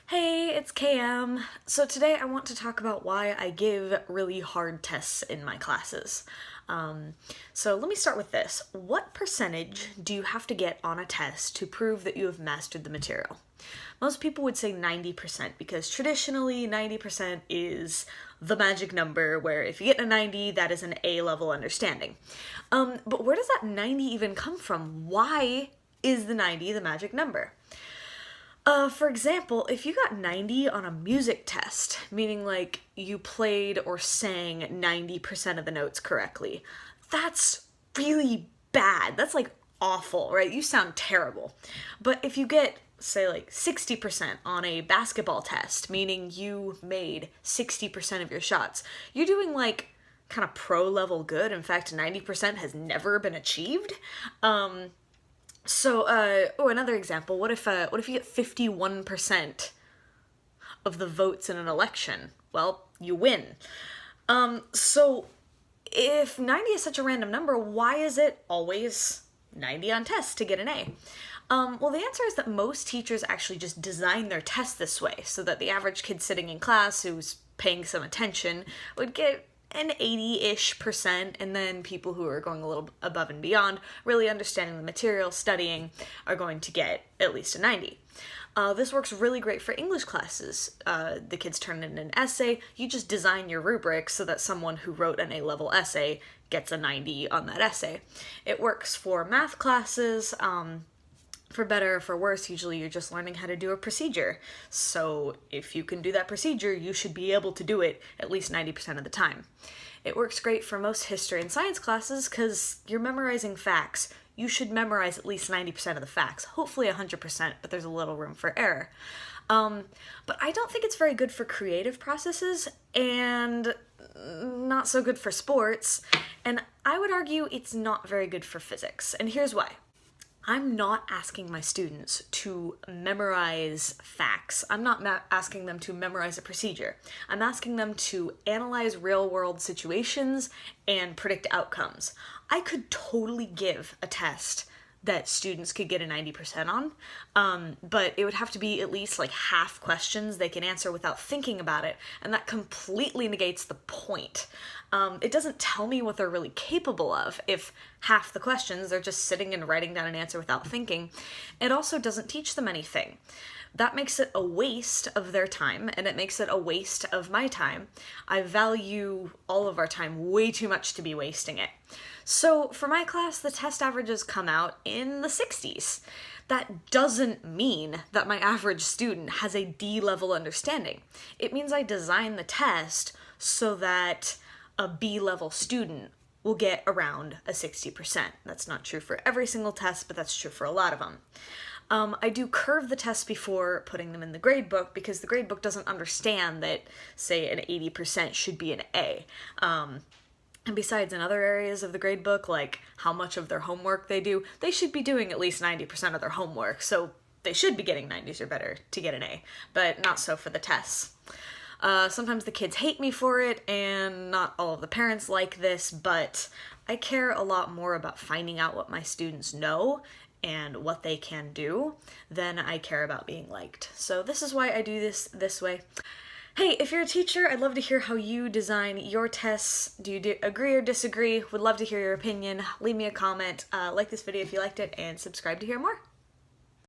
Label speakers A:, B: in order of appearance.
A: Hey, it's KM. So today I want to talk about why I give really hard tests in my classes. So let me start with this. What percentage do you have to get on a test to prove that you have mastered the material? Most people would say 90% because traditionally 90% is the magic number where if you get a 90, that is an A-level understanding. But where does that 90 even come from? Why is the 90 the magic number? For example, if you got 90 on a music test, meaning like you played or sang 90% of the notes correctly, that's really bad. That's like awful, right? You sound terrible. But if you get, say, like 60% on a basketball test, meaning you made 60% of your shots, you're doing like kind of pro level good. In fact, 90% has never been achieved. Another example, what if you get 51% of the votes in an election? Well, you win. So if 90 is such a random number, why is it always 90 on tests to get an A? Well, the answer is that most teachers actually just design their tests this way, so that the average kid sitting in class who's paying some attention would get an 80-ish%, and then people who are going a little above and beyond, really understanding the material, studying, are going to get at least a 90. This works really great for English classes. The kids turn in an essay, you just design your rubric so that someone who wrote an A-level essay gets a 90 on that essay. It works for math classes. For better or for worse, usually you're just learning how to do a procedure. So if you can do that procedure, you should be able to do it at least 90% of the time. It works great for most history and science classes because you're memorizing facts. You should memorize at least 90% of the facts, hopefully 100%, but there's a little room for error. But I don't think it's very good for creative processes and not so good for sports. And I would argue it's not very good for physics. And here's why. I'm not asking my students to memorize facts. I'm not asking them to memorize a procedure. I'm asking them to analyze real-world situations and predict outcomes. I could totally give a test that students could get a 90% on, but it would have to be at least like half questions they can answer without thinking about it, and that completely negates the point. It doesn't tell me what they're really capable of if half the questions they're just sitting and writing down an answer without thinking. It also doesn't teach them anything. That makes it a waste of their time, and it makes it a waste of my time. I value all of our time way too much to be wasting it. So for my class, the test averages come out in the 60s. That doesn't mean that my average student has a D-level understanding. It means I design the test so that a B-level student will get around a 60%. That's not true for every single test, but that's true for a lot of them. I do curve the tests before putting them in the gradebook because the gradebook doesn't understand that, say, an 80% should be an A. And besides, in other areas of the gradebook, like how much of their homework they do, they should be doing at least 90% of their homework, so they should be getting 90s or better to get an A, but not so for the tests. Sometimes the kids hate me for it, and not all of the parents like this, but I care a lot more about finding out what my students know and what they can do than I care about being liked. So this is why I do this way. Hey, if you're a teacher, I'd love to hear how you design your tests. Do you agree or disagree? Would love to hear your opinion. Leave me a comment, like this video if you liked it, and subscribe to hear more.